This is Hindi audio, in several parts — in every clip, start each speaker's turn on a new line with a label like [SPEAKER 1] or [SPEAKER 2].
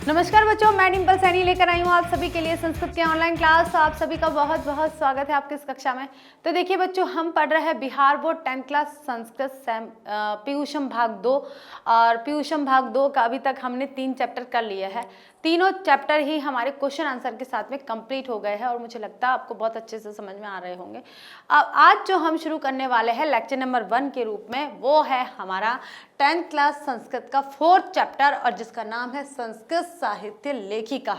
[SPEAKER 1] नमस्कार बच्चों, मैं डिम्पल सैनी लेकर आई हूँ आप सभी के लिए संस्कृत की ऑनलाइन क्लास। तो आप सभी का बहुत बहुत स्वागत है आपकी इस कक्षा में। तो देखिए बच्चों, हम पढ़ रहे हैं Bihar board 10th class Sanskrit Piyusham भाग 2। और पीयूषम भाग 2 का अभी तक हमने 3 चैप्टर कर लिए हैं। तीनों चैप्टर ही हमारे क्वेश्चन आंसर के साथ में कंप्लीट हो गए हैं और मुझे लगता है आपको बहुत अच्छे से समझ में आ रहे होंगे। अब आज जो हम शुरू करने वाले हैं लेक्चर नंबर 1 के रूप में, वो है हमारा 10th क्लास संस्कृत का 4th चैप्टर और जिसका नाम है संस्कृत साहित्य लेखिका।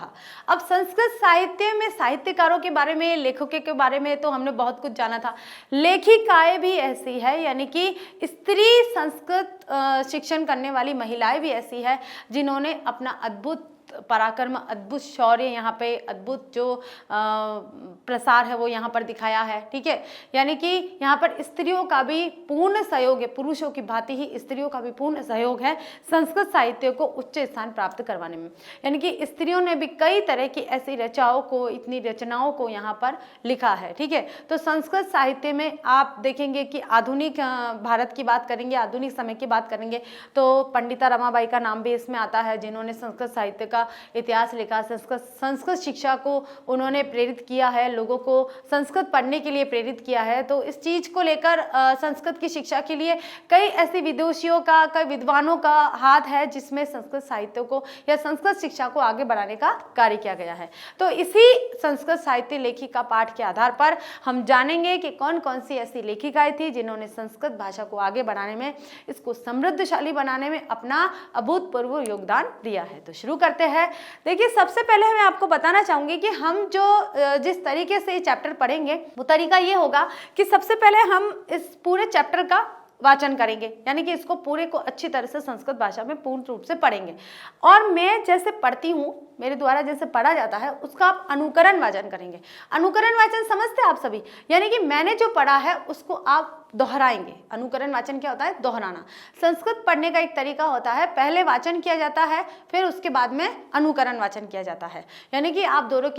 [SPEAKER 1] अब संस्कृत साहित्य में साहित्यकारों के बारे में, लेखकों के बारे में तो हमने बहुत कुछ जाना था। लेखिकाएं भी ऐसी है, यानी कि स्त्री संस्कृत शिक्षण करने वाली महिलाएं भी ऐसी है जिन्होंने अपना अद्भुत पराक्रम, अद्भुत शौर्य, यहाँ पे अद्भुत जो प्रसार है वो यहाँ पर दिखाया है। ठीक है, यानी कि यहाँ पर स्त्रियों का भी पूर्ण सहयोग है, पुरुषों की भांति ही स्त्रियों का भी पूर्ण सहयोग है संस्कृत साहित्य को उच्च स्थान प्राप्त करवाने में। यानी कि स्त्रियों ने भी कई तरह की ऐसी रचनाओं को, इतनी रचनाओं को यहाँ पर लिखा है। ठीक है, तो संस्कृत साहित्य में आप देखेंगे कि आधुनिक भारत की बात करेंगे, आधुनिक समय की बात करेंगे तो पंडिता रमाबाई का नाम भी इसमें आता है, जिन्होंने संस्कृत साहित्य का इतिहास लिखा। संस्कृत शिक्षा को उन्होंने प्रेरित किया है, लोगों को संस्कृत पढ़ने के लिए प्रेरित किया है। तो इस चीज को लेकर संस्कृत की शिक्षा के लिए कई ऐसी विदुषियों का, कई विद्वानों का हाथ है जिसमें संस्कृत साहित्य को या संस्कृत शिक्षा को आगे बढ़ाने का कार्य किया गया है। तो इसी संस्कृत साहित्य लेखिका पाठ के आधार पर हम जानेंगे कि कौन कौन सी ऐसी लेखिकाएं थी जिन्होंने संस्कृत भाषा को आगे बढ़ाने में, इसको समृद्धशाली बनाने में अपना अभूतपूर्व योगदान दिया है। तो शुरू करते हैं। देखिए, सबसे पहले मैं आपको बताना चाहूंगी कि हम जिस तरीके से ये चैप्टर पढ़ेंगे वो तरीका ये होगा कि सबसे पहले हम इस पूरे चैप्टर का वाचन करेंगे, यानी कि इसको पूरे को अच्छी तरह से संस्कृत भाषा में पूर्ण रूप से पढ़ेंगे। और मैं जैसे पढ़ती हूँ, मेरे द्वारा जैसे पढ़ा जाता है उसका आप अनुकरण वाचन करेंगे। अनुकरण वाचन समझते हैं आप सभी, यानी कि मैंने जो पढ़ा है उसको आप दोहराएंगे। अनुकरण वाचन क्या होता है? दोहराना। संस्कृत पढ़ने का एक तरीका होता है, पहले वाचन किया जाता है, फिर उसके बाद में अनुकरण वाचन किया जाता है, यानी कि आप लोगों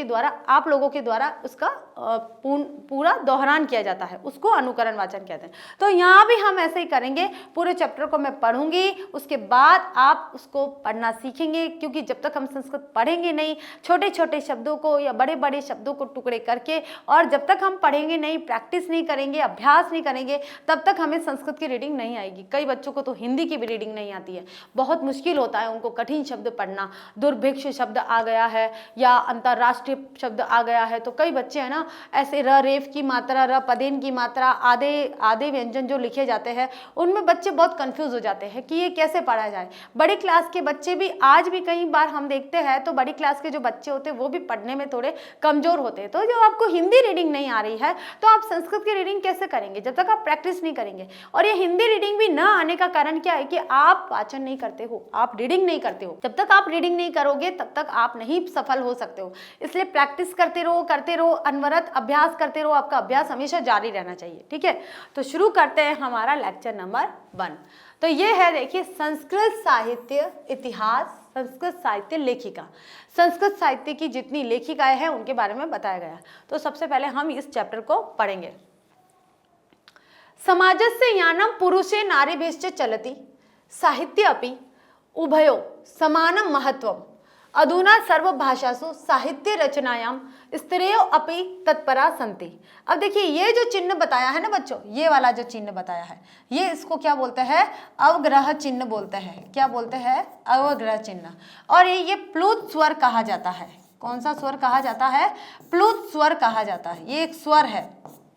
[SPEAKER 1] के द्वारा उसका पूरा दोहरान किया जाता है, उसको अनुकरण वाचन कहते हैं। तो यहाँ भी हम ऐसे ही करेंगे। पूरे चैप्टर को मैं पढ़ूंगी, उसके बाद आप उसको पढ़ना सीखेंगे, क्योंकि जब तक हम संस्कृत पढ़ेंगे नहीं, छोटे छोटे शब्दों को या बड़े बड़े शब्दों को टुकड़े करके, और जब तक हम पढ़ेंगे नहीं, प्रैक्टिस नहीं करेंगे, अभ्यास नहीं करेंगे, तब तक हमें संस्कृत की रीडिंग नहीं आएगी। कई बच्चों को तो हिंदी की भी रीडिंग नहीं आती है, बहुत मुश्किल होता है उनको कठिन शब्द पढ़ना। दुर्भिक्ष शब्द आ गया है या अंतर्राष्ट्रीय शब्द आ गया है, तो कई बच्चे हैं ना ऐसे र रेफ की मात्रा, र पदेन की मात्रा, आधे व्यंजन जो लिखे जाते हैं उनमें बच्चे बहुत कंफ्यूज हो जाते हैं कि ये कैसे पढ़ा जाए। बड़ी क्लास के बच्चे भी आज भी कई बार हम देखते हैं तो बड़ी क्लास के जो बच्चे होते हैं वो भी पढ़ने में थोड़े कमजोर होते हैं। तो जब आपको हिंदी रीडिंग नहीं आ रही है तो आप संस्कृत की रीडिंग कैसे करेंगे जब तक आप प्रैक्टिस नहीं करेंगे? और ये हिंदी रीडिंग भी ना आने का कारण क्या है कि आप वाचन नहीं करते हो, आप रीडिंग नहीं करते हो। जब तक आप रीडिंग नहीं करोगे तब तक आप नहीं सफल हो सकते हो। इसलिए प्रैक्टिस करते रहो, अनवरत अभ्यास करते रहो। आपका अभ्यास हमेशा जारी रहना चाहिए। ठीक है, तो शुरू करते हैं हमारा लेक्चर नंबर 1। तो ये है, देखिए, संस्कृत साहित्य इतिहास, संस्कृत साहित्य लेखिका। संस्कृत साहित्य की जितनी लेखिकाएं हैं उनके बारे में बताया गया। तो सबसे पहले हम इस चैप्टर को पढ़ेंगे। समाजस्य यानम पुरुषे नारीभिश्च चलति साहित्य अपि उभयो समानं महत्वम् अधुना सर्वभाषासु साहित्य रचनायां स्त्रियो अपि तत्परा सन्ति। अब देखिए, ये जो चिन्ह बताया है ना बच्चों, ये वाला जो चिन्ह बताया है, ये इसको क्या बोलते हैं? अवग्रह चिन्ह बोलते हैं। क्या बोलते हैं? अवग्रह चिन्ह। और ये प्लुत स्वर कहा जाता है। कौन सा स्वर कहा जाता है? प्लुत स्वर कहा जाता है। ये एक स्वर है।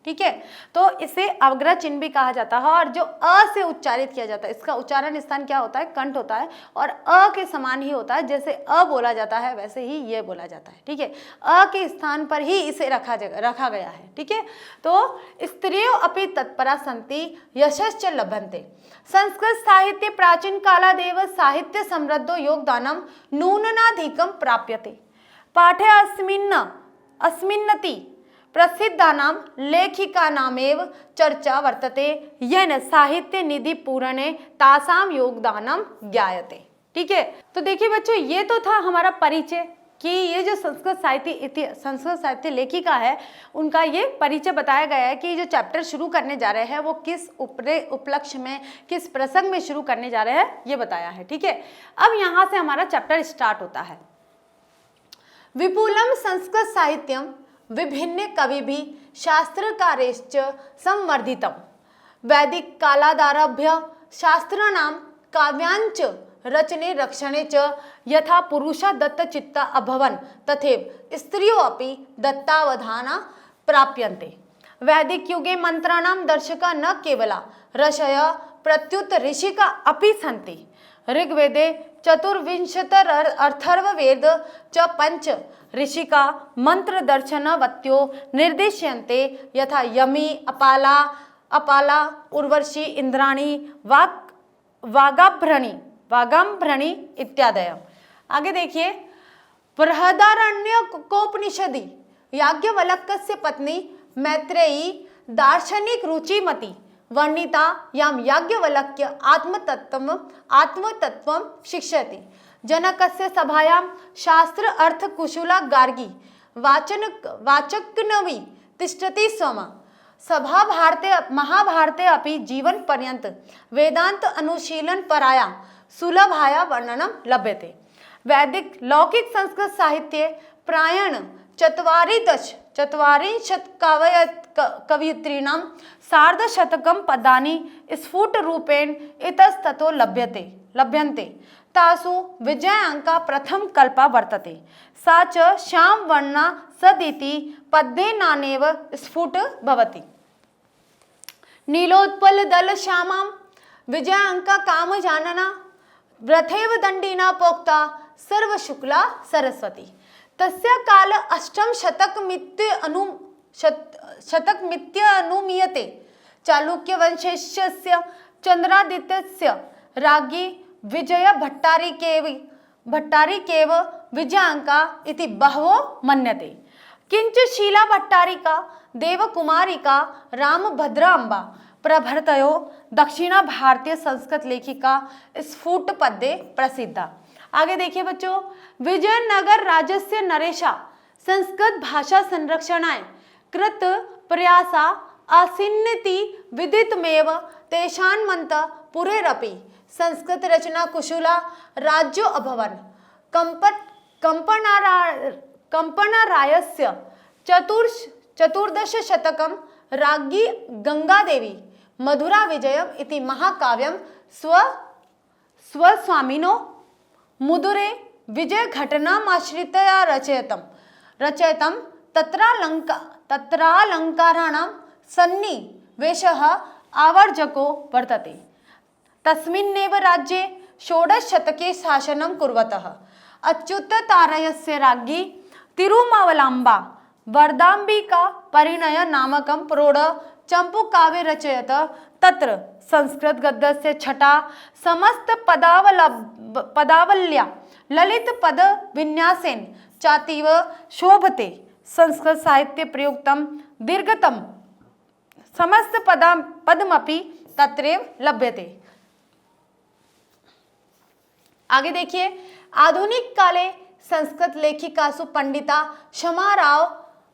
[SPEAKER 1] ठीक है, तो इसे अवग्रह चिन्ह भी कहा जाता है। और जो अ से उच्चारित किया जाता है, इसका उच्चारण स्थान क्या होता है? कंठ होता है, और अ के समान ही होता है। जैसे अ बोला जाता है वैसे ही ये बोला जाता है। ठीक है, अ के स्थान पर ही इसे रखा गया है। ठीक है, तो स्त्रियों अपि तत्परा सन्ति यशश्च लभन्ते। संस्कृत साहित्य प्राचीन कालादेव साहित्य समृद्धो योगदानम नूननाधिकम प्राप्यते। पाठे अस्मिन्नति प्रसिद्धानां लेखिकानामेव चर्चा वर्तते येन साहित्य निधि पूरणे तासां योगदानम ज्ञायते। ठीक है, तो देखिए बच्चों, ये तो था हमारा परिचय कि ये जो संस्कृत साहित्य लेखिका है उनका ये परिचय बताया गया है कि ये जो चैप्टर शुरू करने जा रहे हैं वो किस उपलक्ष्य में, किस प्रसंग में शुरू करने जा रहे हैं, ये बताया है। ठीक है, अब यहाँ से हमारा चैप्टर स्टार्ट होता है। विपुलं संस्कृत साहित्यं विभिन्न कविभिः शास्त्रकारैश्च संवर्धितं। वैदिक कालादारभ्य शास्त्राणां काव्याञ्च रचने रक्षणे च यथा पुरुषा दत्तचित्ता अभवन् तथैव स्त्रियो अपि दत्तावधाना प्राप्यन्ते। वैदिक युगे मंत्राणां दर्शका न केवला ऋषय प्रत्युत ऋषिका अपि सन्ति। ऋग्वेदे 24 अथर्ववेद च 5 ऋषिका मंत्रदर्शनवत्यो निर्देश्यन्ते यथा यमी, अपाला, अपाला, उर्वशी, इंद्राणी, वागाभ्रणी इत्यादय। आगे देखिए, बृहदारण्यकोपनिषदि याज्ञवल्क्यस्य पत्नी मैत्रेयी दार्शनिक रुचिमती वर्णिता यां याज्ञवल्क्य आत्मतत्त्वं शिक्षयति। जनकस्य सभायां शास्त्र अर्थ कुशला गार्गी वाचक्नवी तिष्ठति स्म। सभा महाभारते अपि जीवन पर्यंत वेदांत अनुशीलन पराया सुलभाया वर्णनम लभ्यते। वैदिक लौकिक संस्कृत साहित्ये प्रायेण 40 कवयित्रीणां सार्धशतकं पदानि स्फुटरूपेण इतस्ततो लभ्यन्ते। तासु विजयाङ्का प्रथम कल्पा वर्तते। सा च श्यामवर्णा सदिति पद्येनानेव स्फुट भवति। नीलोत्पलदल श्यामां विजयाङ्का कामजानना व्रथैव दण्डिना प्रोक्ता सर्वशुक्ला सरस्वती। तस्य काल अष्टम शतकमित्यनुमीयते। चालुक्यवंशस्य चन्द्रादित्यस्य राज्ञी विजय भट्टारिकेव विजयाङ्का इति बहवो मन्यते। किंच शीला भट्टारिका, देवकुमारिका, रामभद्राम्बा प्रभृतयो दक्षिण भारतीय संस्कृत लेखिका स्फुट पद्ये प्रसिद्धा। आगे देखिए बच्चों, विजयनगर राज्यस्य नरेशा संस्कृत भाषा संरक्षणाय कृत प्रयासा आसीन्निति विदितमेव। तेषान्मन्त पुरेरपि संस्कृत रचना कुशला राज्यो अभवन्। कंपनारायस्य 14 राज्ञी गंगादेवी मधुरा विजयम इति महाकाव्यं स्वस्वामिनो मुदुरे विजय घटनामाश्रित्य रचयतं। तत्रालङ्काराणां सन्निवेशः आवर्जको वर्तते। तस्मिन्नेव राज्ये 16 शतके शासनं कुर्वतः अच्युततारयस्य राज्ञी तिरुमावलाम्बा वरदाम्बिका परिणय नामकं प्रौढ चंपूकाव्य रचयत। तत्र संस्कृत गद्यस्य छटा समस्त पदावल्या ललित पद विन्यासेन चातीव शोभते। संस्कृत साहित्य प्रयुक्तं दीर्घतम समस्त पदमपि तत्रैव लभ्यते। आगे देखिए, आधुनिक काले संस्कृत लेखिकासु पंडिता क्षमाराव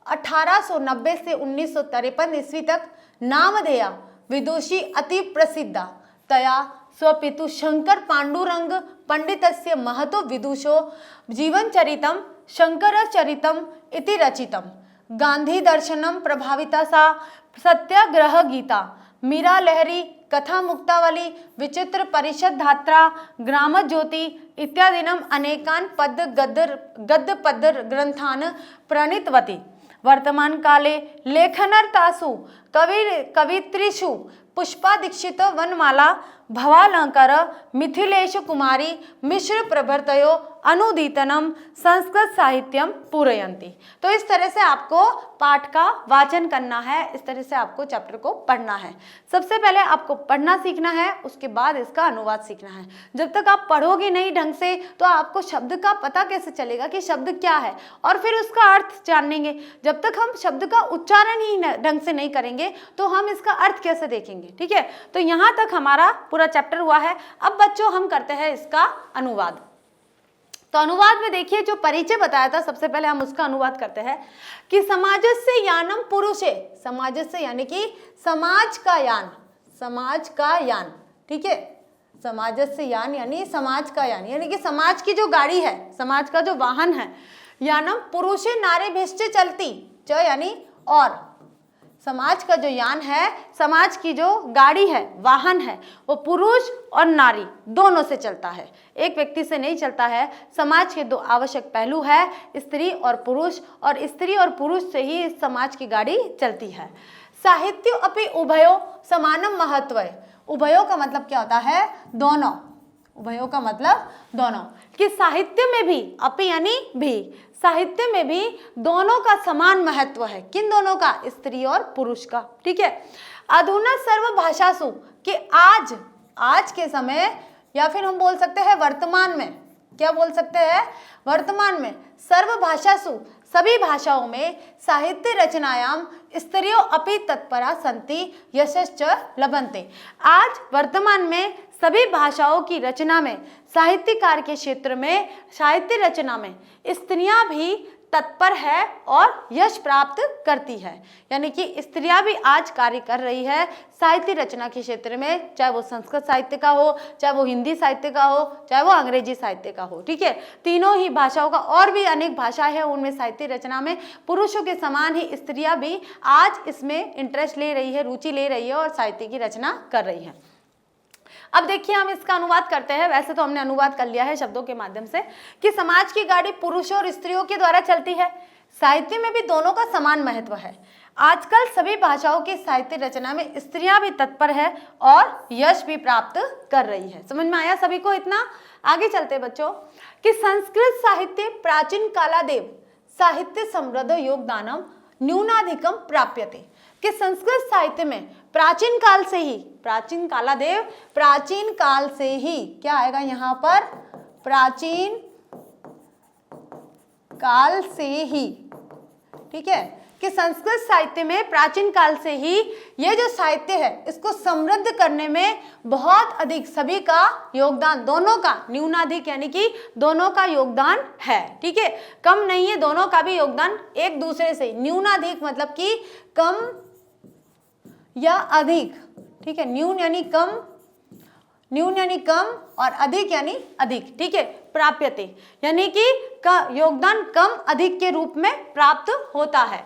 [SPEAKER 1] 1890 से 1953 ईस्वी तक नामधेया विदुषी अति प्रसिद्धा। तया स्वपितु शंकर पांडुरंग पंडितस्य महतो विदुषो जीवनचरितं शंकरचरितम् इति रचितं। गांधी दर्शनं प्रभाविता सा सत्याग्रह गीता, मीरा लहरी कथा मुक्तावली, विचित्र परिषद धात्रा, ग्राम ज्योति इत्यादीनाम् अनेकान् गद्य पद्य ग्रंथान् प्रणीतवती। वर्तमान काले लेखनरतासु कवित्रीषु पुष्पा दीक्षित, वनमाला, भवालंकार, मिथिलेश कुमारी मिश्र प्रभृतयो अनुदीतनम संस्कृत साहित्यम पूरयन्ति। तो इस तरह से आपको पाठ का वाचन करना है, इस तरह से आपको चैप्टर को पढ़ना है। सबसे पहले आपको पढ़ना सीखना है, उसके बाद इसका अनुवाद सीखना है। जब तक आप पढ़ोगे नहीं ढंग से तो आपको शब्द का पता कैसे चलेगा कि शब्द क्या है, और फिर उसका अर्थ जानेंगे। जब तक हम शब्द का उच्चारण ही ढंग से नहीं करेंगे तो हम इसका अर्थ कैसे देखेंगे। ठीक है, तो यहाँ तक हमारा पूरा चैप्टर हुआ है। अब बच्चों हम करते हैं इसका अनुवाद। तो अनुवाद में देखिए, जो परिचय बताया था सबसे पहले हम उसका अनुवाद करते हैं कि समाजस्य यानम पुरुषे, समाजस्य यानी कि समाज का यान, समाज का यान। ठीक है, समाजस्य यान यानी समाज का यान, यानी कि समाज की जो गाड़ी है, समाज का जो वाहन है, यानम पुरुषे नारीभिश्च चलती, च यानी और, समाज का जो यान है, समाज की जो गाड़ी है, वाहन है, वो पुरुष और नारी दोनों से चलता है, एक व्यक्ति से नहीं चलता है। समाज के दो आवश्यक पहलू है, स्त्री और पुरुष, और स्त्री और पुरुष से ही इस समाज की गाड़ी चलती है। साहित्य अपि उभयो समानम महत्व, उभयो का मतलब क्या होता है? दोनों, उभयों का मतलब दोनों, कि साहित्य में भी, अपि यानी भी, साहित्य में भी दोनों का समान महत्व है। किन दोनों का? स्त्री और पुरुष का। ठीक है। अधुना सर्व भाषासु, कि आज के समय, या फिर हम बोल सकते हैं वर्तमान में, क्या बोल सकते हैं? वर्तमान में सर्व भाषासु, सभी भाषाओं में, साहित्य रचनायाम स्त्रियों अपि तत्परा संति यशश्च लभन्ते। आज वर्तमान में सभी भाषाओं की रचना में, साहित्यकार के क्षेत्र में, साहित्य रचना में स्त्रियां भी तत्पर है और यश प्राप्त करती है। यानी कि स्त्रियां भी आज कार्य कर रही है साहित्य रचना के क्षेत्र में, चाहे वो संस्कृत साहित्य का हो, चाहे वो हिंदी साहित्य का हो, चाहे वो अंग्रेजी साहित्य का हो। ठीक है। तीनों ही भाषाओं का, और भी अनेक भाषाएं हैं, उनमें साहित्य रचना में पुरुषों के समान ही स्त्रियां भी आज इसमें इंटरेस्ट ले रही है, रुचि ले रही है और साहित्य की रचना कर रही है। अब देखिए हम इसका अनुवाद करते हैं। वैसे तो हमने अनुवाद कर लिया है शब्दों के माध्यम से, कि समाज की गाड़ी पुरुषों और स्त्रियों के द्वारा चलती है, साहित्य में भी दोनों का समान महत्व है। आजकल सभी भाषाओं की साहित्य रचना में स्त्रियां भी तत्पर है और यश भी प्राप्त कर रही है। समझ में आया सभी को इतना? आगे चलते बच्चों, कि संस्कृत साहित्य प्राचीन कालादेव साहित्य समृद्ध योगदानम न्यूनाधिकम प्राप्यते, कि संस्कृत साहित्य में प्राचीन काल से ही, प्राचीन कालादेव, प्राचीन काल से ही, क्या आएगा यहाँ पर? प्राचीन काल से ही। ठीक है। कि संस्कृत साहित्य में प्राचीन काल से ही ये जो साहित्य है इसको समृद्ध करने में बहुत अधिक सभी का योगदान, दोनों का, न्यूनाधिक यानी कि दोनों का योगदान है। ठीक है। कम नहीं है, दोनों का भी योगदान एक दूसरे से। न्यूनाधिक मतलब कि कम या अधिक। ठीक है। न्यून यानी कम, न्यून यानी कम, और अधिक यानी अधिक। ठीक है। प्राप्यते यानी कि योगदान कम अधिक के रूप में प्राप्त होता है।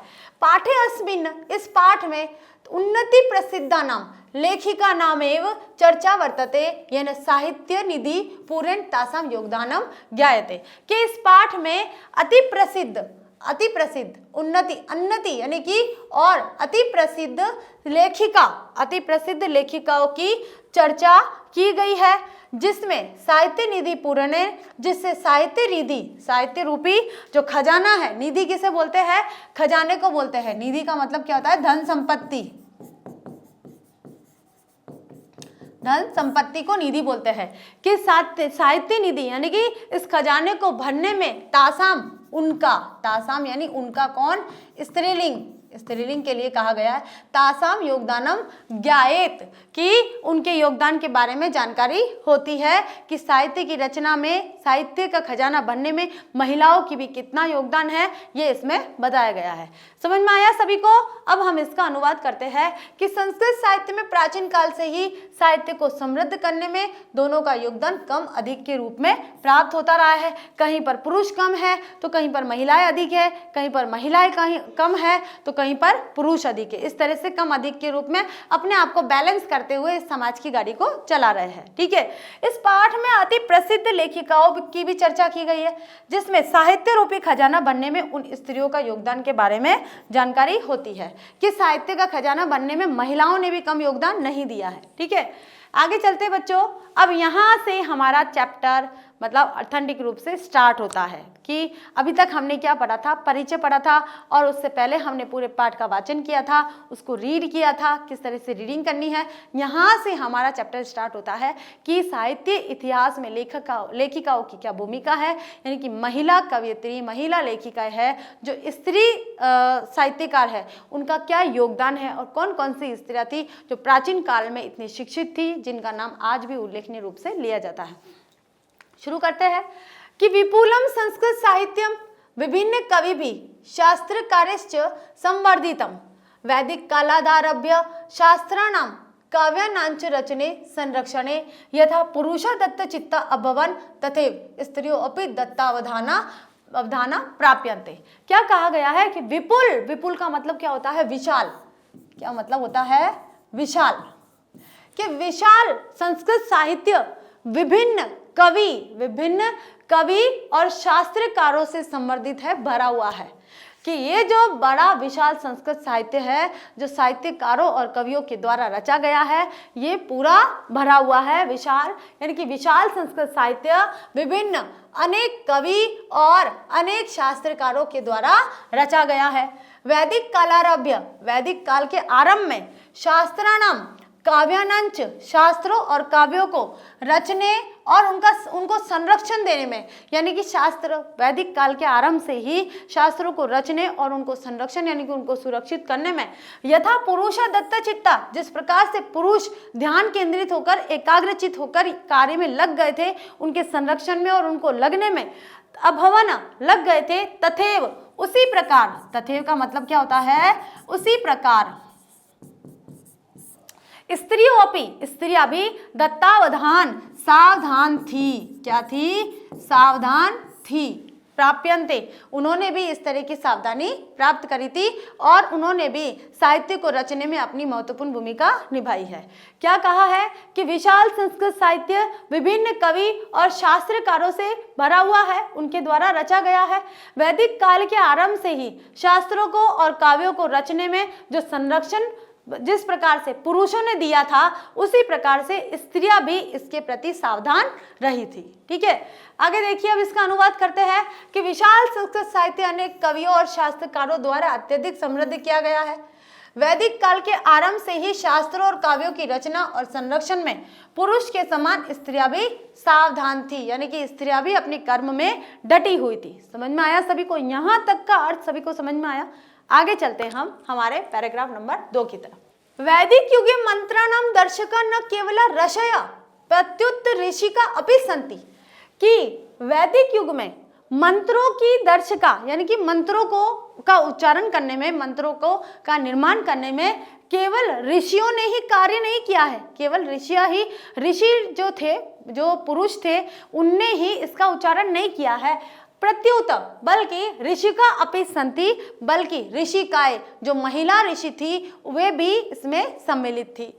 [SPEAKER 1] पाठे अस्मिन्, इस पाठ में उन्नति प्रसिद्धा नाम लेखिका नामेव चर्चा वर्तते, येन साहित्य निधि पूर्ण तासाम योगदानम ज्ञायते, कि इस पाठ में अति प्रसिद्ध उन्नति, अन्नति यानी कि और अति प्रसिद्ध लेखिकाओं की चर्चा की गई है, जिसमें साहित्य निधि पूर्ण, जिससे साहित्य निधि, साहित्य रूपी जो खजाना है, निधि किसे बोलते हैं? खजाने को बोलते हैं। निधि का मतलब क्या होता है? धन संपत्ति, धन संपत्ति को निधि बोलते हैं। कि साहित्य निधि यानी कि इस खजाने को भरने में तासाम, उनका, तासाम यानी उनका कौन? स्त्रीलिंग, स्त्रीलिंग के लिए कहा गया है। तासाम योगदानम ज्ञायेत, कि उनके योगदान के बारे में जानकारी होती है, कि साहित्य की रचना में, साहित्य का खजाना बनने में महिलाओं की भी कितना योगदान है, ये इसमें बताया गया है। समझ में आया सभी को? अब हम इसका अनुवाद करते हैं, कि संस्कृत साहित्य में प्राचीन काल से ही साहित्य को समृद्ध करने में दोनों का योगदान कम अधिक के रूप में प्राप्त होता रहा है। कहीं पर पुरुष कम है तो कहीं पर महिलाएं अधिक है, कहीं पर महिलाएं कहीं कम है तो कहीं पर पुरुष अधिक है। इस तरह से कम अधिक के रूप में अपने आप को बैलेंस करते हुए इस समाज की गाड़ी को चला रहे हैं। ठीक है। इस पाठ में अति प्रसिद्ध लेखिकाओं की भी चर्चा की गई है, जिसमें साहित्य रूपी खजाना बनने में उन स्त्रियों का योगदान के बारे में जानकारी होती है, कि साहित्य का खजाना बनने में महिलाओं ने भी कम योगदान नहीं दिया है। ठीक है। आगे चलते बच्चों, अब यहाँ से हमारा चैप्टर मतलब ऑथेंटिक रूप से स्टार्ट होता है। कि अभी तक हमने क्या पढ़ा था? परिचय पढ़ा था, और उससे पहले हमने पूरे पाठ का वाचन किया था, उसको रीड किया था, किस तरह से रीडिंग करनी है। यहाँ से हमारा चैप्टर स्टार्ट होता है कि साहित्य इतिहास में लेखिकाओं की क्या भूमिका है, यानी कि महिला कवयित्री, महिला लेखिका है, जो स्त्री साहित्यकार है, उनका क्या योगदान है, और कौन कौन सी स्त्रियाँ थी जो प्राचीन काल में इतनी शिक्षित थी, जिनका नाम आज भी उल्लेखनीय रूप से लिया जाता है। शुरू करते हैं कि विपुलम संस्कृत साहित्यम विभिन्न कवि भी शास्त्र कार्यश्च संवर्धितम वैदिक कालादारभ्य शास्त्राणां काव्यानांच रचने संरक्षणे यथा पुरुषा दत्त चित्ता अभवन् तथैव स्त्रियों अपि दत्तावधाना अवधाना प्राप्यन्ते। क्या कहा गया है कि विपुल, विपुल का मतलब क्या होता है? विशाल। क्या मतलब होता है? विशाल। कि विशाल संस्कृत साहित्य विभिन्न कवि और शास्त्रकारों से संवर्धित है, भरा हुआ है। कि ये जो बड़ा विशाल संस्कृत साहित्य है, जो साहित्यकारों और कवियों के द्वारा रचा गया है, ये पूरा भरा हुआ है, विशाल, यानी कि विशाल संस्कृत साहित्य विभिन्न अनेक कवि और अनेक शास्त्रकारों के द्वारा रचा गया है। वैदिक कालारभ्य, वैदिक काल के आरंभ में शास्त्राणाम काव्यानांच, शास्त्रों और काव्यों को रचने और उनको संरक्षण देने में, यानी कि शास्त्र वैदिक काल के आरंभ से ही शास्त्रों को रचने और उनको संरक्षण यानी कि उनको सुरक्षित करने में यथा पुरुष दत्त चित्ता, जिस प्रकार से पुरुष ध्यान केंद्रित होकर एकाग्रचित होकर कार्य में लग गए थे, उनके संरक्षण में और उनको लगने में अभवन लग गए थे, तथैव, उसी प्रकार, तथैव का मतलब क्या होता है? उसी प्रकार स्त्रियों अपनी, स्त्रियां भी दत्तावधान, सावधान थी। क्या थी? सावधान थी। प्राप्यन्ते, उन्होंने भी इस तरह की सावधानी प्राप्त करी थी और उन्होंने भी साहित्य को रचने में अपनी महत्वपूर्ण भूमिका निभाई है। क्या कहा है? कि विशाल संस्कृत साहित्य विभिन्न कवि और शास्त्रकारों से भरा हुआ है, उनके द्वारा रचा गया है। वैदिक काल के आरंभ से ही शास्त्रों को और काव्यों को रचने में जो संरक्षण जिस प्रकार से पुरुषों ने दिया था, उसी प्रकार से स्त्रियां भी इसके प्रति सावधान रही थी। ठीक है, आगे देखिए, अब इसका अनुवाद करते हैं कि विशाल संस्कृत साहित्य अनेक कवियों और शास्त्रकारों द्वारा अत्यधिक समृद्ध किया गया है। वैदिक काल के आरंभ से ही शास्त्रों और काव्यों की रचना और संरक्षण में पुरुष के समान स्त्रियां भी सावधान थी, यानी कि स्त्रियां भी अपने कर्म में डटी हुई थी। समझ में आया सभी को? यहाँ तक का अर्थ सभी को समझ में आया? आगे चलते हैं हम हमारे पैराग्राफ नंबर 2 की तरफ। वैदिक युगे मंत्राणाम दर्शका न केवल ऋषय प्रत्युत ऋषिका अपि संति, कि वैदिक युग में मंत्रों की दर्शका यानी कि मंत्रों को का उच्चारण करने में, मंत्रों को का निर्माण करने में केवल ऋषियों ने ही कार्य नहीं किया है, केवल ऋषि जो थे, जो पुरुष थे, उनने ही इसका उच्चारण नहीं किया है, प्रत्युत, बल्कि ऋषिका अपि संति, बल्कि ऋषिकाएं जो महिला ऋषि थी वे भी इसमें सम्मिलित थी।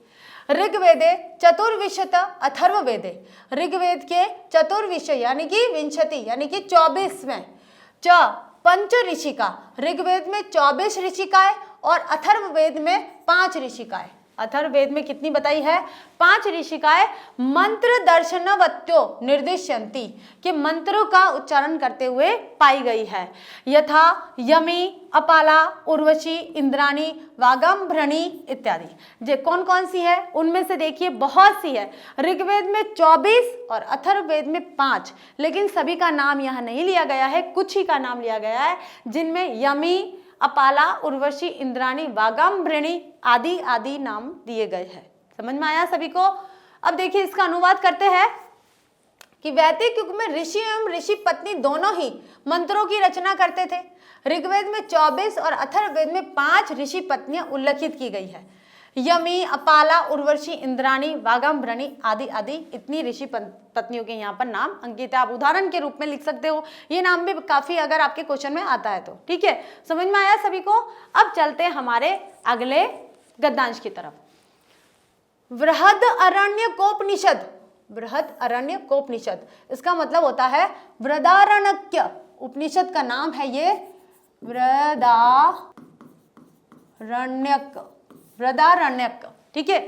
[SPEAKER 1] ऋग्वेदे चतुर्विंशत अथर्ववेदे, ऋग्वेद के चतुर्विंशति यानी कि विंशति यानी कि 24वें च पंच ऋषिका, ऋग्वेद में 24 ऋषिकाएं और अथर्ववेद में 5 ऋषिकाएं। अथर्ववेद में कितनी बताई है? 5 ऋषिकाएं मंत्र दर्शनवत्यो निर्दिश्यन्ति, कि मंत्रों का उच्चारण करते हुए पाई गई है। यथा यमी, अपाला, उर्वशी, इंद्राणी, वागम्भृणी इत्यादि। ये कौन कौन सी है? उनमें से देखिए बहुत सी है। ऋग्वेद में 24 और अथर्ववेद में 5, लेकिन सभी का नाम यहाँ नहीं लिया गया है, कुछ ही का नाम लिया गया है, जिनमें यमी, अपाला, उर्वशी, इंद्राणी, वागम्भृणी आदि आदि नाम दिए गए हैं। समझ में आया सभी को? अब देखिए इसका अनुवाद करते हैं कि वैदिक युग में ऋषि एवं ऋषि पत्नी दोनों ही मंत्रों की रचना करते थे। ऋग्वेद में 24 और अथर्ववेद में 5 ऋषि पत्नियां उल्लेखित की गई है। यमी, अपाला, उर्वशी, इंद्राणी, वागम्भृणी आदि आदि इतनी ऋषि पत्नियों के यहाँ पर नाम अंकित है। आप उदाहरण के रूप में लिख सकते हो, ये नाम भी काफी अगर आपके क्वेश्चन में आता है तो। ठीक है, समझ में आया सभी को? अब चलते हैं हमारे अगले गद्यांश की तरफ। बृहद अरण्यकोपनिषद, बृहद अरण्यकोपनिषद, इसका मतलब होता है बृहदारण्यक। उपनिषद का नाम है ये बृहदारण्यक। ठीक है,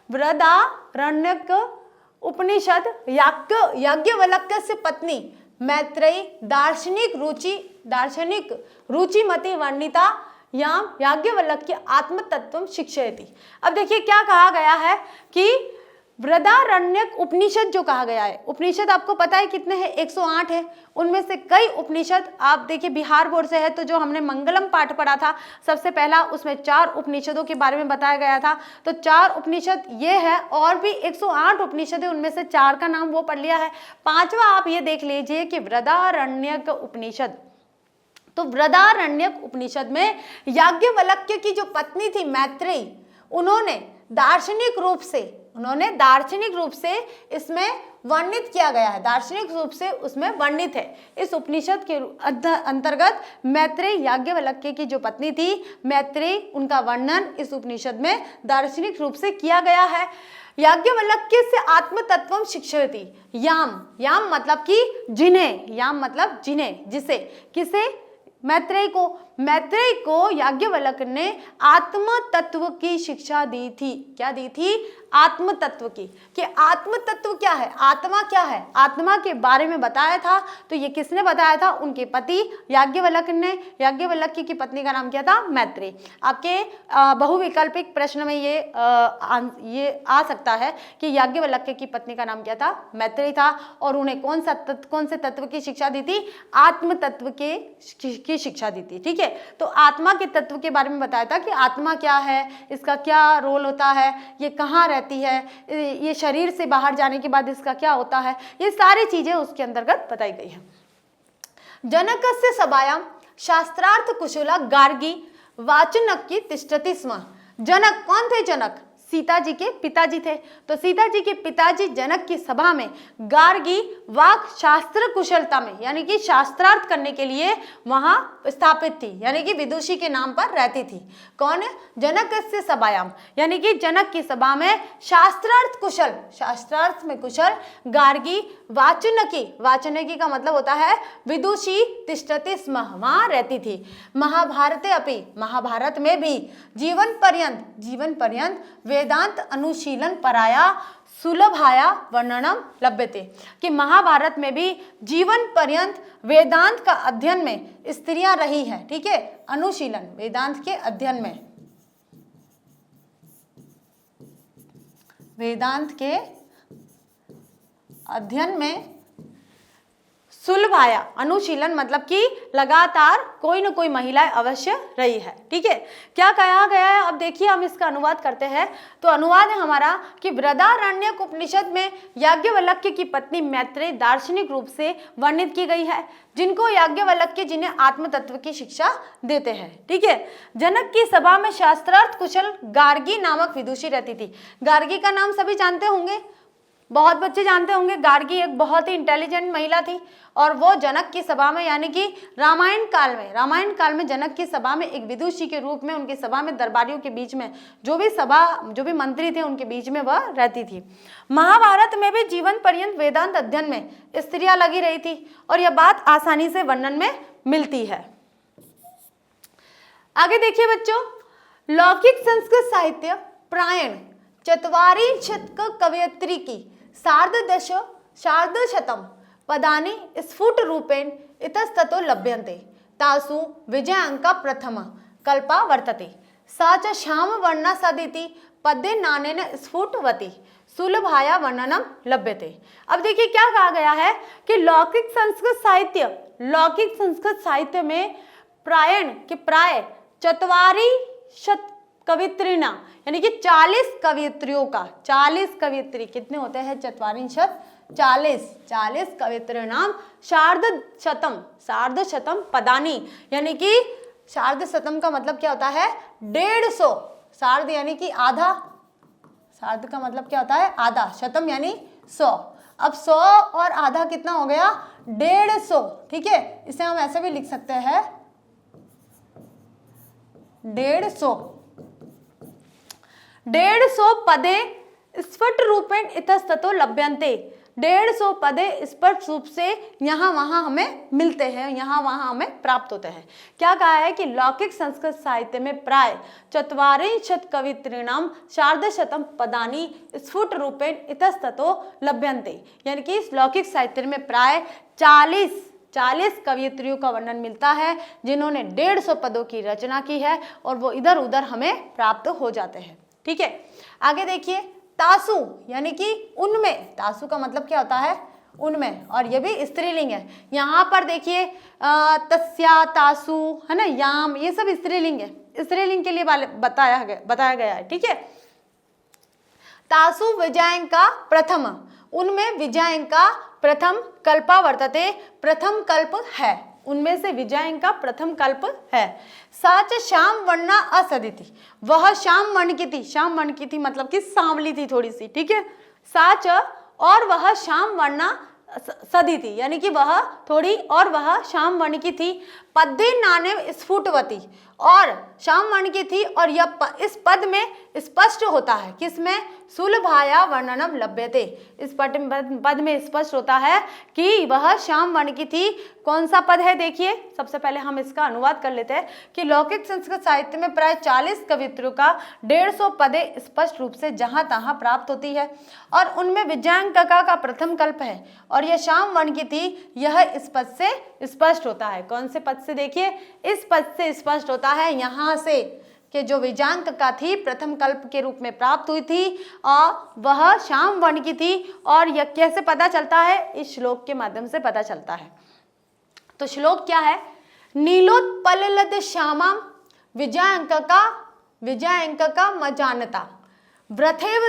[SPEAKER 1] बृहदारण्यक उपनिषद याज्ञवल्क्य से पत्नी मैत्रेयी दार्शनिक रुचिमती वर्णिता याम याज्ञवल्क्य आत्म तत्व शिक्षयति। अब देखिए क्या कहा गया है कि बृहदारण्यक उपनिषद जो कहा गया है, उपनिषद आपको पता है कितने हैं? 108 है। उनमें से कई उपनिषद आप देखिए बिहार बोर्ड से है, तो जो हमने मंगलम पाठ पढ़ा था सबसे पहला, उसमें 4 उपनिषदों के बारे में बताया गया था। तो 4 उपनिषद ये है, और भी 108 उपनिषद है, उनमें से 4 का नाम वो पढ़ लिया है। 5वां आप ये देख लीजिए कि बृहदारण्यक उपनिषद। तो बृहदारण्यक उपनिषद में याज्ञवल्क्य की जो पत्नी थी मैत्रेयी, उन्होंने दार्शनिक रूप से उन्होंने दार्शनिक रूप से इसमें वर्णित किया गया है, दार्शनिक रूप से उसमें वर्णित है। इस उपनिषद के अंतर्गत मैत्रेय याज्ञवल्क्य की जो पत्नी थी मैत्रेय, उनका वर्णन इस उपनिषद में दार्शनिक रूप से किया गया है। याज्ञवल्क्य से आत्म तत्वम शिक्षयति। याम, याम मतलब कि जिन्हें, याम मतलब जिन्हें, जिसे, किसे, मैत्रेय को याज्ञवल्क्य ने आत्म तत्व की शिक्षा दी थी। क्या दी थी? आत्म तत्व की, कि आत्म तत्व क्या है, आत्मा क्या है, आत्मा के बारे में बताया था। तो ये किसने बताया था? उनके पति याज्ञवल्क्य ने। याज्ञवल्क्य की पत्नी का नाम क्या था? मैत्रेय। आपके बहुविकल्पिक प्रश्न में ये आ सकता है कि याज्ञवल्क्य की पत्नी का नाम क्या था? मैत्रेय था। और उन्हें कौन से तत्व की शिक्षा दी थी? आत्म तत्व की शिक्षा दी थी। ठीक है, तो आत्मा के तत्व के बारे में बताया था कि आत्मा क्या है, इसका क्या रोल होता है, ये कहाँ रहती है, ये शरीर से बाहर जाने के बाद इसका क्या होता है, ये सारी चीजें उसके अंतर्गत बताई गई है। जनकस्य सभायां शास्त्रार्थ कुशला गार्गी वाचनक्की तिष्ठति स्म। जनक कौन थे? जनक सीता जी के पिताजी थे। तो सीता जी के पिताजी जनक की सभा में गार्गी वाक शास्त्र कुशलता में, यानी कि शास्त्रार्थ करने के लिए वहां स्थापित थी, यानी कि विदुषी के नाम पर रहती थी। कौन? जनकस्य सभायाम, यानी कि जनक की सभा में शास्त्रार्थ कुशल, शास्त्रार्थ में कुशल गार्गी वाचनकी, वाचनकी का मतलब होता है विदुषी तिष्ठति स्म, वहां रहती थी। महाभारते अपि, महाभारत में भी जीवन पर्यंत वेदांत अनुशीलन पराया सुलभाया वर्णनम लभ्यते, कि महाभारत में भी जीवन पर्यंत वेदांत का अध्ययन में स्त्रियां रही हैं। ठीक है, अनुशीलन, वेदांत के अध्ययन में, वेदांत के अध्ययन में सुलभाया, अनुशीलन मतलब कि लगातार कोई न कोई महिलाएं अवश्य रही है। ठीक है, क्या कहा गया है? अब देखिए हम इसका अनुवाद करते हैं। तो अनुवाद है हमारा कि बृहदारण्यक उपनिषद में याज्ञवल्क्य की पत्नी मैत्रेय दार्शनिक रूप से वर्णित की गई है, जिनको याज्ञवल्क्य जिन्हें आत्म तत्व की शिक्षा देते हैं। ठीक है, जनक की सभा में शास्त्रार्थ कुशल गार्गी नामक विदुषी रहती थी। गार्गी का नाम सभी जानते होंगे, बहुत बच्चे जानते होंगे। गार्गी एक बहुत ही इंटेलिजेंट महिला थी और वो जनक की सभा में, यानी कि रामायण काल में जनक की सभा में एक विदुषी के रूप में उनकी सभा में दरबारियों के बीच में जो भी मंत्री थे उनके बीच में वह रहती थी। महाभारत में भी जीवन पर्यंत वेदांत अध्ययन में स्त्रियां लगी रही थी और यह बात आसानी से वर्णन में मिलती है। आगे देखिए बच्चों, लौकिक संस्कृत साहित्य प्रायण 4 शतक कवयित्री की सार्धशतम पदानि स्फुट रूपेण इतस्ततो लभ्यन्ते, तासु विजयांका प्रथम कल्पा वर्तते, सा च श्याम वर्णा सदिति पद्ये नानेन स्फुटवती सुलभाया वर्णनम लभ्यते। अब देखिए क्या कहा गया है कि लौकिक संस्कृत साहित्य में प्राय 4 कवित्रिना, यानी कि 40 कवियत्रियों का, 40 कवियत्री कितने होते हैं? 40 कवित्रिणाम सार्धशतम पदानी, यानी कि सार्धशतम का मतलब क्या होता है? 150। सार्ध यानी कि आधा, सार्ध का मतलब क्या होता है? आधा, शतम यानी 100। अब 100 और आधा कितना हो गया? 150। ठीक है, इसे हम ऐसे भी लिख सकते हैं 150 पदे स्फुट रूपेण इतस्ततो लभ्यन्ते। 150 पदे स्पष्ट रूप से यहाँ वहाँ हमें मिलते हैं, यहाँ वहाँ हमें प्राप्त होते हैं। क्या कहा है कि लौकिक संस्कृत साहित्य में प्राय 4 कवित्रीणाम सार्धशतम पदानि स्फुट रूपेण इतस्ततो लभ्यन्ते, यानी कि इस लौकिक साहित्य में प्राय 40 कवियत्रियों का वर्णन मिलता है जिन्होंने 150 पदों की रचना की है और वो इधर उधर हमें प्राप्त हो जाते हैं। ठीक है, आगे देखिए, तासु यानी कि उनमें, तासु का मतलब क्या होता है? उनमें, और ये भी स्त्रीलिंग है। यहाँ पर देखिए तस्या, तासु, है ना, याम, ये सब स्त्रीलिंग है। स्त्रीलिंग के लिए बताया गया है। ठीक है, तासु विजयांका प्रथम, उनमें विजयांका प्रथम कल्पा वर्तते, प्रथम कल्प है। उनमें से विजयन का प्रथम कल्प है। साच श्याम वर्णा असदिति, वह श्याम वर्ण की थी, श्याम वर्ण की थी मतलब कि सांवली थी थोड़ी सी, ठीक है। साच और वह श्याम वर्णा सदी थी, यानी कि वह थोड़ी और वह श्याम वर्ण की थी। पद्य नाने स्फुटवती, और श्याम वर्ण की थी, और यह इस पद में स्पष्ट होता है, किसमें, सुलभाया वर्णनम लभ्यते, इस पद में स्पष्ट होता है कि वह श्याम वर्ण की थी। कौन सा पद है देखिए, सबसे पहले हम इसका अनुवाद कर लेते हैं कि लौकिक संस्कृत साहित्य में प्राय 40 कवित्रों का 150 पदें स्पष्ट रूप से जहां तहां प्राप्त होती है, और उनमें विजयांकका का प्रथम कल्प है, और यह श्याम वर्ण की थी। यह इस पद से स्पष्ट होता है। कौन से पद से, देखिए इस पद से स्पष्ट होता है यहाँ से कि जो विजयांकका थी प्रथम कल्प के रूप में प्राप्त हुई थी, और वह श्याम वर्ण की थी। और यह कैसे पता चलता है, इस श्लोक के माध्यम से पता चलता है। तो श्लोक क्या है, नीलोत्पललद श्यामा विजयांकका मजानता व्रथेव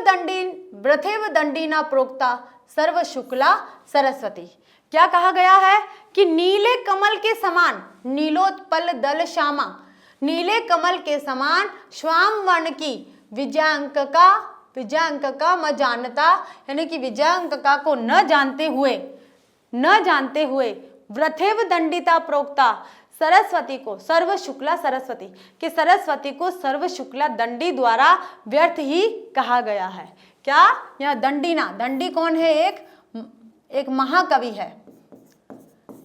[SPEAKER 1] दंडीना प्रोक्ता सर्व शुक्ला सरस्वती। क्या कहा गया है कि नीले कमल के समान, नीलोत्पल दल श्यामा, नीले कमल के समान श्याम वर्ण की विजयांकका मजानता, यानी कि विजयांकका को न जानते हुए व्रथेव दंडिता प्रोक्ता सरस्वती को, सर्व शुक्ला सरस्वती, कि सरस्वती को सर्व शुक्ला दंडी द्वारा व्यर्थ ही कहा गया है। क्या, यह दंडीना, दंडी कौन है, एक महाकवि है।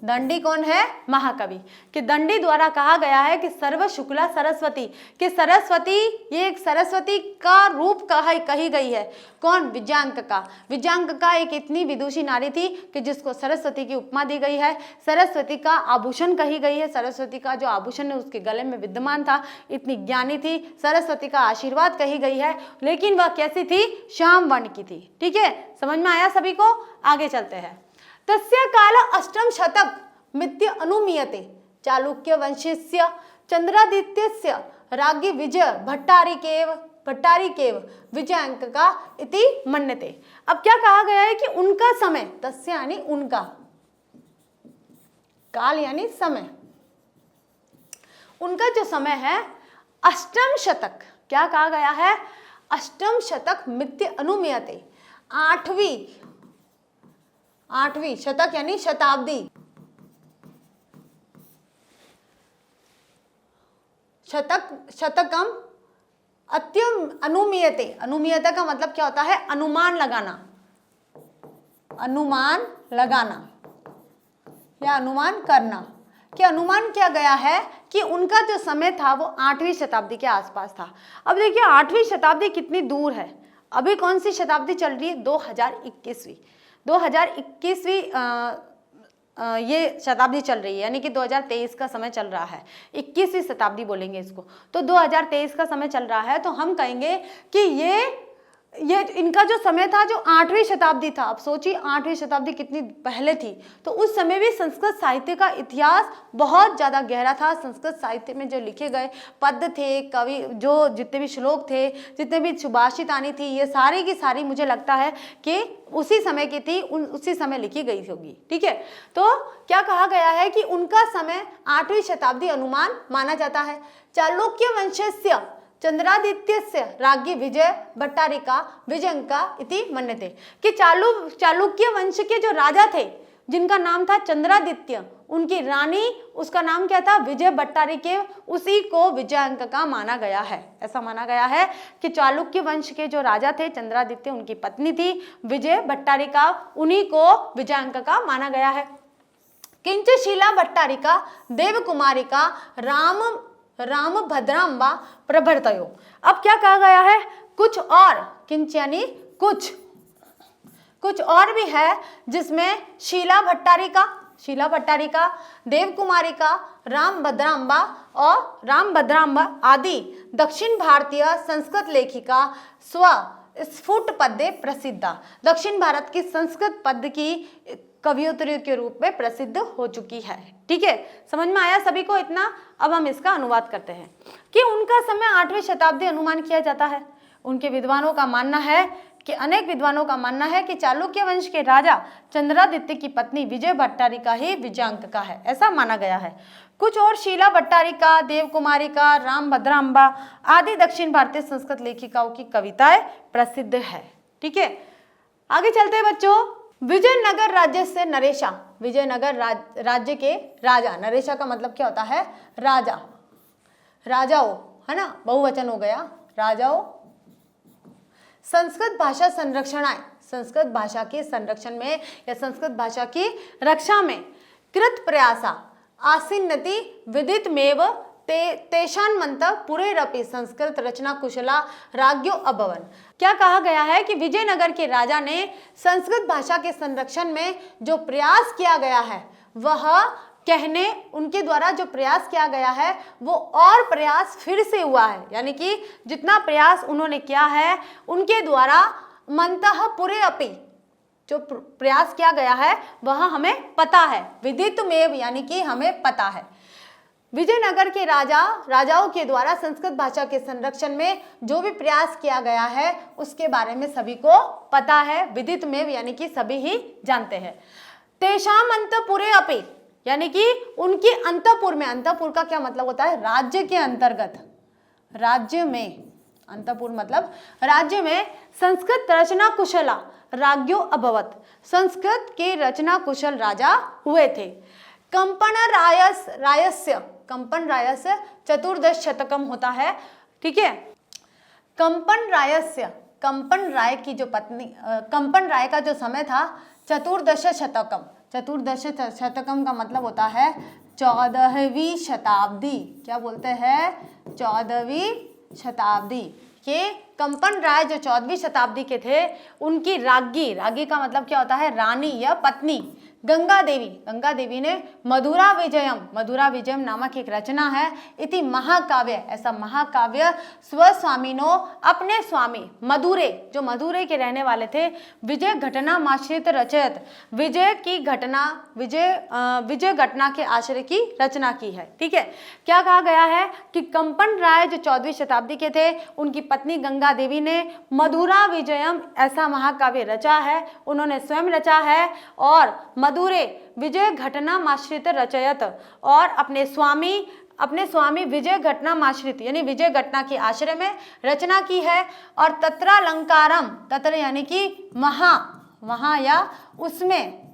[SPEAKER 1] दंडी कौन है, महाकवि, कि दंडी द्वारा कहा गया है कि सर्व शुक्ला सरस्वती, कि सरस्वती, ये एक सरस्वती का रूप कही गई है। कौन, विजयांकका। विजयांकका एक इतनी विदुषी नारी थी कि जिसको सरस्वती की उपमा दी गई है। सरस्वती का आभूषण कही गई है, सरस्वती का जो आभूषण है उसके गले में विद्यमान था, इतनी ज्ञानी थी। सरस्वती का आशीर्वाद कही गई है, लेकिन वह कैसी थी, श्याम वर्ण की थी। ठीक है, समझ में आया सभी को, आगे चलते हैं। तस्य काल अष्टम शतक मित्य अनुमीयते चालुक्य वंशस्य चंद्रादित्यस्य राज्ञी विजय भट्टारिकेव विजयांकका इति मन्यते। अब क्या कहा गया है कि उनका समय, तस्य यानी उनका, काल यानी समय, उनका जो समय है अष्टम शतक, क्या कहा गया है, अष्टम शतक मित्य अनुमीयते, आठवीं शतक यानी शताब्दी, शतकम अत्यम अनुमीयते। अनुमीयते का मतलब क्या होता है, अनुमान लगाना या अनुमान करना। कि अनुमान किया गया है कि उनका जो समय था वो 8वीं शताब्दी के आसपास था। अब देखिए 8वीं शताब्दी कितनी दूर है, अभी कौन सी शताब्दी चल रही है, 2021वीं ये शताब्दी चल रही है, यानी कि 2023 का समय चल रहा है, 21वीं शताब्दी बोलेंगे इसको। तो 2023 का समय चल रहा है, तो हम कहेंगे कि ये इनका जो समय था जो 8वीं शताब्दी था। अब सोचिए 8वीं शताब्दी कितनी पहले थी, तो उस समय भी संस्कृत साहित्य का इतिहास बहुत ज़्यादा गहरा था। संस्कृत साहित्य में जो लिखे गए पद थे, कवि, जो जितने भी श्लोक थे, जितने भी सुभाषितानी थी, ये सारी की सारी मुझे लगता है कि उसी समय की थी, उसी समय लिखी गई होगी। ठीक है, तो क्या कहा गया है कि उनका समय 8वीं शताब्दी अनुमान माना जाता है। चालुक्य वंशस्य चंद्रादित्यस्य राज्ञी विजय भट्टारिका विजयांकका इति मन्यते। कि चालुक्य वंश के जो राजा थे जिनका नाम था चंद्रादित्य, उनकी रानी, उसका नाम क्या था, विजय भट्टारिके, उसी को विजयांकका माना गया है। ऐसा माना गया है कि चालुक्य वंश के जो राजा थे चंद्रादित्य, उनकी पत्नी थी विजय भट्टारिका, उन्हीं को विजयांकका माना गया है। किंच शीला भट्टारिका देवकुमारिका राम भद्रांबा प्रभृतयो। अब क्या कहा गया है, कुछ और, किंच यानी कुछ और भी है, जिसमें शीला भट्टारिका, देवकुमारिका, राम भद्रांबा आदि दक्षिण भारतीय संस्कृत लेखिका स्फुट पद्य प्रसिद्धा, दक्षिण भारत की संस्कृत पद्य की कवियत्री के रूप में प्रसिद्ध हो चुकी है। ठीक है, समझ में आया सभी को इतना। अब हम इसका अनुवाद करते हैं कि उनका समय 8वीं शताब्दी अनुमान किया जाता है। उनके विद्वानों का मानना है कि अनेक विद्वानों का मानना है कि चालुक्य वंश के राजा चंद्रादित्य की पत्नी विजय भट्टारिका ही विजयांका है, ऐसा माना गया है। कुछ और शीला भट्टारिका, देवकुमारिका, रामभद्रांबा आदि दक्षिण भारतीय संस्कृत लेखिकाओं की कविताएं प्रसिद्ध है। ठीक है, आगे चलते हैं बच्चों। विजयनगर राज्य से नरेशा, विजयनगर राज्य के राजा, नरेशा का मतलब क्या होता है? राजा, राजाओं, है ना, बहुवचन हो गया, राजाओं। संस्कृत भाषा संरक्षणाएं, संस्कृत भाषा के संरक्षण में या संस्कृत भाषा की रक्षा में कृत प्रयासा आसीन्नति विदितमेव तेषान्मन्त पुरेरपि संस्कृत रचना कुशला राज्ञो अभवन। क्या कहा गया है कि विजयनगर के राजा ने संस्कृत भाषा के संरक्षण में जो प्रयास किया गया है, वह कहने उनके द्वारा जो प्रयास किया गया है वो और प्रयास फिर से हुआ है, यानी कि जितना प्रयास उन्होंने किया है उनके द्वारा मंतः पुरे अपि जो प्रयास किया गया है वह हमें पता है, विदितमेव यानी कि हमें पता है। विजयनगर के राजाओं के द्वारा संस्कृत भाषा के संरक्षण में जो भी प्रयास किया गया है उसके बारे में सभी को पता है, विदितमेव यानी कि सभी ही जानते हैं। तेषाम अंतपुरे अपि यानी कि उनके अंतपुर में, अंतपुर का क्या मतलब होता है? राज्य के अंतर्गत, राज्य में, अंतपुर मतलब राज्य में संस्कृत रचना कुशला राज्ञो अभवत, संस्कृत के रचना कुशल राजा हुए थे। कंपन रायस्य चतुर्दश शतकम होता है। ठीक है, कंपन राय की जो पत्नी, कंपन राय का जो समय था चतुर्दश शतकम, चतुर्दश शतकम का मतलब होता है 14वीं शताब्दी। क्या बोलते हैं? 14वीं शताब्दी के कंपन राय जो 14वीं शताब्दी के थे, उनकी राज्ञी का मतलब क्या होता है? रानी या पत्नी गंगा देवी ने मधुरा विजयम नामक एक रचना है। इति महाकाव्य, ऐसा महाकाव्य स्वस्वामिनो अपने स्वामी मधुरे, जो मधुरे के रहने वाले थे, विजय घटनामाश्रित रचयत, विजय घटना के आश्रय की रचना की है। ठीक है, क्या कहा गया है कि कंपन राय जो 14वीं शताब्दी के थे, उनकी पत्नी गंगा देवी ने मधुरा विजयम ऐसा महाकाव्य रचा है, उन्होंने स्वयं रचा है। और मधुरे विजय घटनामाश्रित रचयत, और अपने स्वामी विजय घटनामाश्रित यानी विजय घटना के आश्रय में रचना की है। और तत्रालंकारम, तत्र यानी कि वहाँ या उसमें,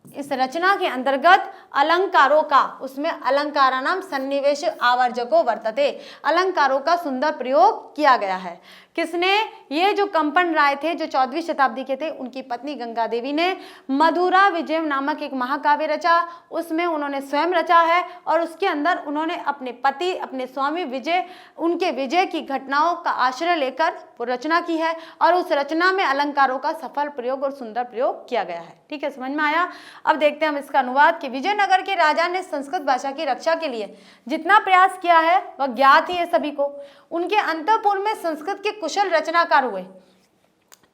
[SPEAKER 1] इस रचना के अंतर्गत अलंकारों का, उसमें अलंकारानाम सन्निवेश आवर्जको वर्तते, अलंकारों का सुंदर प्रयोग किया गया है। किसने? ये जो कंपन राय थे जो 14वीं शताब्दी के थे, उनकी पत्नी गंगा देवी ने मधुरा विजय नामक एक महाकाव्य रचा, उसमें उन्होंने स्वयं रचा है। और उसके अंदर उन्होंने अपने पति, अपने स्वामी विजय, उनके विजय की घटनाओं का आश्रय लेकर रचना की है। और उस रचना में अलंकारों का सफल प्रयोग और सुंदर प्रयोग किया गया है। ठीक है, समझ में आया? अब देखते हैं हम इसका अनुवाद कि विजयनगर के राजा ने संस्कृत भाषा की रक्षा के लिए जितना प्रयास किया है वह ज्ञात ही है सभी को। उनके अंतःपुर में संस्कृत के कुशल रचनाकार हुए।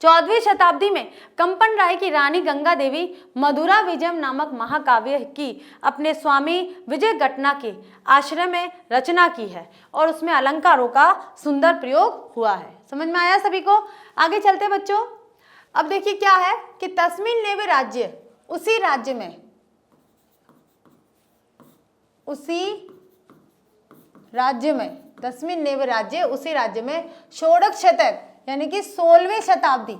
[SPEAKER 1] 14वीं शताब्दी में कंपन राय की रानी गंगा देवी मधुरा विजयम नामक महाकाव्य की अपने स्वामी विजय घटना के आश्रय में रचना की है और उसमें अलंकारों का सुंदर प्रयोग हुआ है। समझ में आया सभी को? आगे चलते बच्चों। अब देखिए क्या है कि तस्मिन नेव राज्य, उसी राज्य में, तस्मिन नेव राज्य, उसी राज्य में षोडश शतक यानी कि 16वीं शताब्दी,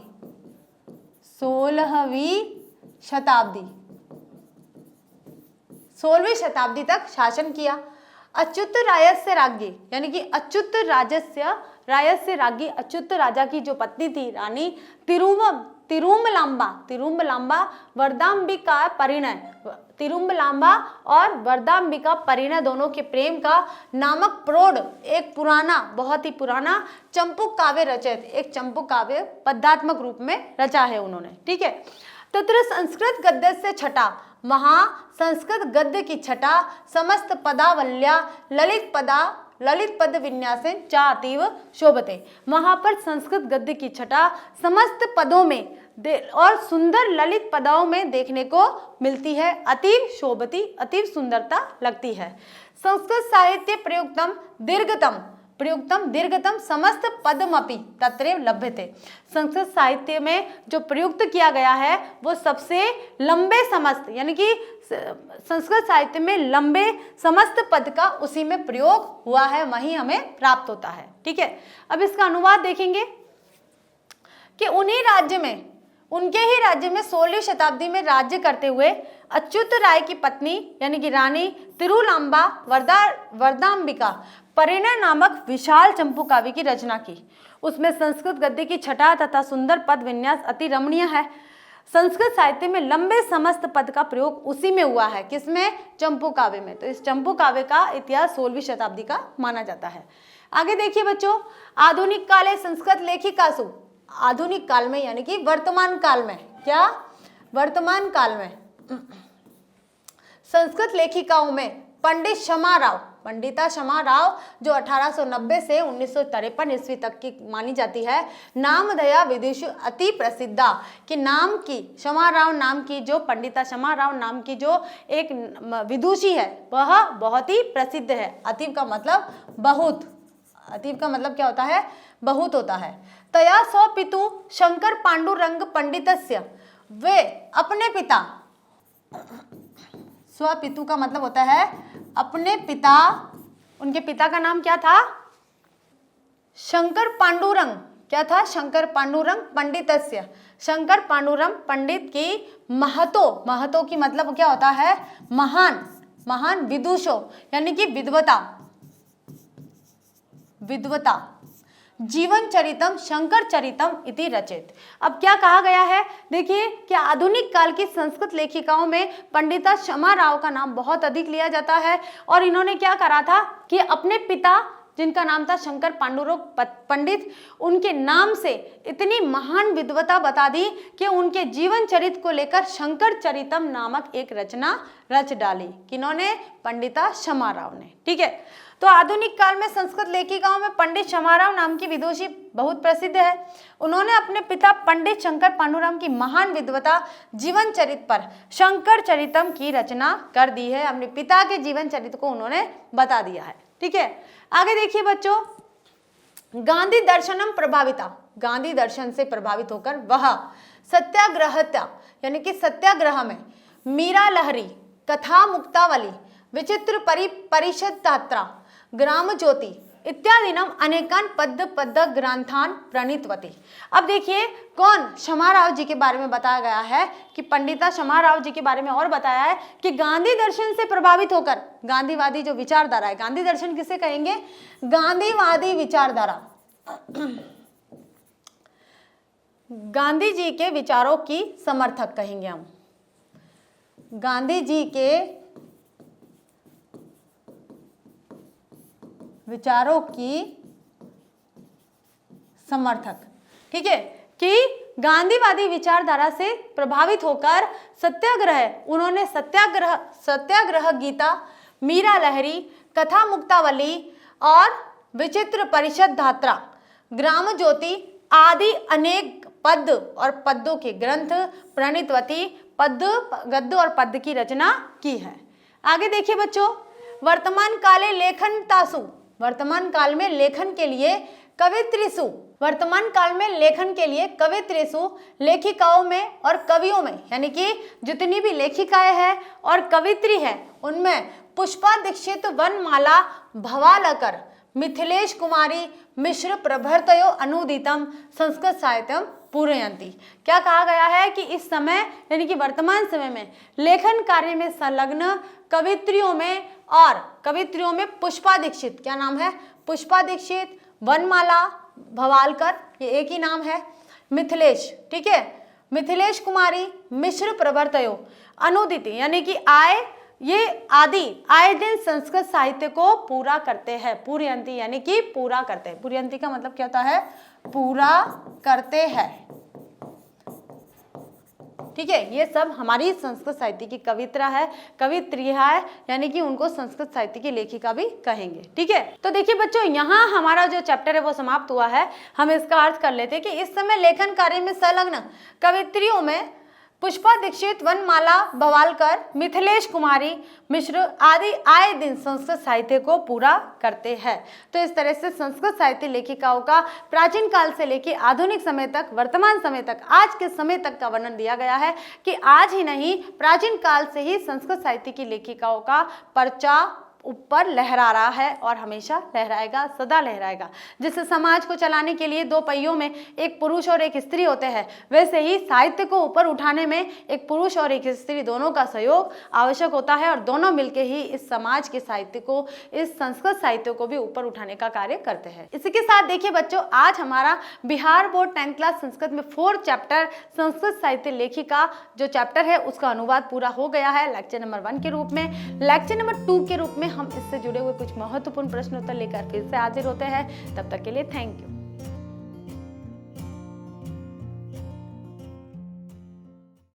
[SPEAKER 1] 16वीं शताब्दी तक शासन किया। अच्युत रायस्य राज्ञी यानी कि अच्युत रायस्य राज्ञी, अच्युत राजा की जो पत्नी थी रानी तिरुमलांबा वरदाम्बिका परिणय, तिरुमलांबा और वरदाम्बिका परिणय दोनों के प्रेम का नामक प्रौढ़ एक पुराना, बहुत ही पुराना चंपुक काव्य रचित, एक चंपुक काव्य पद्यात्मक रूप में रचा है उन्होंने। ठीक है, तत्र संस्कृत गद्य से छटा, वहां संस्कृत गद्य की छटा समस्त पदावल्या ललित पद विन्यासेन चा अतीव शोभते, वहां पर संस्कृत गद्य की छटा समस्त पदों में और सुंदर ललित पदाओं में देखने को मिलती है। अतीव शोभती, अतीव सुंदरता लगती है। संस्कृत साहित्य प्रयुक्तम दीर्घतम प्रयुक्तम दीर्घतम समस्त पदमपि तत्रैव लभ्यते। संस्कृत साहित्य में जो प्रयुक्त किया गया है वो सबसे लंबे समस्त, यानी कि संस्कृत साहित्य में लंबे समस्त पद का उसी में प्रयोग हुआ है, वही हमें प्राप्त होता है। ठीक है, अब इसका अनुवाद देखेंगे कि उनके ही राज्य में 16वीं शताब्दी में राज्य करते हुए अच्युत राय की पत्नी यानी कि रानी तिरुलांबा वरदाम्बिका परिणय नामक विशाल चंपू काव्य की रचना की। उसमें संस्कृत गद्य की छटा तथा सुंदर पद विन्यास अति रमणीय है। संस्कृत साहित्य में लंबे समस्त पद का प्रयोग उसी में हुआ है, किसमें? चंपू काव्य में। तो इस चंपू काव्य का इतिहास 16वीं शताब्दी का माना जाता है। आगे देखिए बच्चों, आधुनिक काले संस्कृत लेखिकासु, आधुनिक काल में यानी कि वर्तमान काल में, क्या वर्तमान काल में संस्कृत लेखिकाओं में पंडिता क्षमा राव जो 1890 से 1953 ईस्वी तक की मानी जाती है, नामधेया विदुषी अति प्रसिद्धा, कि नाम की क्षमा राव नाम की जो पंडिता क्षमा राव नाम की जो एक विदुषी है वह बहुत ही प्रसिद्ध है। अतीव का मतलब बहुत, अतीव का मतलब क्या होता है? बहुत होता है। तया स्वपितु शंकर पांडुरंग पंडितस्य, वे अपने पिता, स्वपितु का मतलब होता है अपने पिता, उनके पिता का नाम क्या था? शंकर पांडुरंग, क्या था? शंकर पांडुरंग पंडितस्य, शंकर पांडुरंग पंडित की महतो की मतलब क्या होता है? महान विदुषो यानी कि विद्वता जीवन चरितम शंकर चरितम इति रचित। अब क्या कहा गया है? देखिए कि आधुनिक काल की संस्कृत लेखिकाओं में पंडिता क्षमा राव का नाम बहुत अधिक लिया जाता है, और इन्होंने क्या करा था कि अपने पिता जिनका नाम था शंकर पांडुरंग पंडित, उनके नाम से इतनी महान विद्वता बता दी कि उनके जीवन चरित्र को लेकर शंकर चरितम नामक एक रचना रच डाली। किन्होंने? पंडिता क्षमा राव ने। ठीक है, तो आधुनिक काल में संस्कृत लेखिकाओं में पंडित क्षमा राव नाम की विदुषी बहुत प्रसिद्ध है। उन्होंने अपने पिता पंडित शंकर पांडुरंग की महान विद्वता जीवन चरित्र पर शंकर चरितम की रचना कर दी है। अपने पिता के जीवन चरित्र को उन्होंने बता दिया है। ठीक है, आगे देखिए बच्चों, गांधी दर्शनम प्रभाविता, गांधी दर्शन से प्रभावित होकर वह सत्याग्रहत्या यानी कि सत्याग्रह में मीरा लहरी, कथा मुक्तावली, विचित्र परिषद तात्रा, ग्राम ज्योति इत्यादिनम अनेकान पद ग्रंथान प्रणीतवती। अब देखिए कौन? क्षमा राव जी के बारे में बताया गया है कि पंडिता क्षमा राव जी के बारे में और बताया है कि गांधी दर्शन से प्रभावित होकर, गांधीवादी जो विचारधारा है, गांधी दर्शन किसे कहेंगे? गांधीवादी विचारधारा, गांधी जी के विचारों की समर्थक कहेंगे हम, गांधी जी के विचारों की समर्थक। ठीक है, कि गांधीवादी विचारधारा से प्रभावित होकर उन्होंने सत्याग्रह गीता, मीरा लहरी, कथा मुक्तावली और विचित्र परिषद धात्रा, ग्राम ज्योति आदि अनेक पद और पद्यों के ग्रंथ प्रणीतवती, गद्य और पद्य की रचना की है। आगे देखिए बच्चों, वर्तमान काले लेखन तासु, वर्तमान काल में लेखन के लिए कवित्रिसु, वर्तमान काल में लेखन के लिए कवित्रिसु लेखिकाओं में और कवियों में, यानी कि जितनी भी लेखिकाएं हैं और कवित्री हैं उनमें पुष्पा दीक्षित, वनमाला भवालकर, मिथिलेश कुमारी मिश्र प्रभृतयो अनुदितम संस्कृत साहित्यम पूरयन्ति। क्या कहा गया है कि इस समय यानी कि वर्तमान समय में लेखन कार्य में संलग्न कवित्रियों में पुष्पा दीक्षित, क्या नाम है? पुष्पा दीक्षित, वनमाला भवालकर, ये एक ही नाम है, मिथिलेश, ठीक है, मिथिलेश कुमारी, मिश्र प्रभृतयो अनुदिति यानी कि ये आए दिन संस्कृत साहित्य को पूरा करते हैं। पूरयन्ति यानी कि पूरा करते हैं। पूरयन्ति का मतलब क्या होता है? पूरा करते हैं। ठीक है, ये सब हमारी संस्कृत साहित्य की कवित्रिया है, यानी कि उनको संस्कृत साहित्य की लेखिका भी कहेंगे। ठीक है, तो देखिए बच्चों, यहाँ हमारा जो चैप्टर है वो समाप्त हुआ है। हम इसका अर्थ कर लेते हैं कि इस समय लेखन कार्य में संलग्न कवित्रियों में पुष्पा दीक्षित, वनमाला भवालकर, मिथिलेश कुमारी मिश्र आदि आए दिन संस्कृत साहित्य को पूरा करते हैं। तो इस तरह से संस्कृत साहित्य लेखिकाओं का प्राचीन काल से लेकर आधुनिक समय तक, वर्तमान समय तक, आज के समय तक का वर्णन दिया गया है कि आज ही नहीं, प्राचीन काल से ही संस्कृत साहित्य की लेखिकाओं का पर्चा ऊपर लहरा रहा है और हमेशा लहराएगा, सदा लहराएगा। जिससे समाज को चलाने के लिए दो पहियों में एक पुरुष और एक स्त्री होते हैं, वैसे ही साहित्य को ऊपर उठाने में एक पुरुष और एक स्त्री दोनों का सहयोग आवश्यक होता है और दोनों मिलकर ही इस समाज के साहित्य को, इस संस्कृत साहित्य को भी ऊपर उठाने का कार्य करते हैं। इसी के साथ देखिए बच्चों, आज हमारा Bihar board 10th class Sanskrit में 4th चैप्टर संस्कृत साहित्य लेखिका जो चैप्टर है उसका अनुवाद पूरा हो गया है लेक्चर नंबर 1 के रूप में। लेक्चर नंबर 2 के रूप में हम इससे जुड़े हुए कुछ महत्वपूर्ण प्रश्न उत्तर लेकर फिर से हाजिर होते हैं। तब तक के लिए थैंक यू।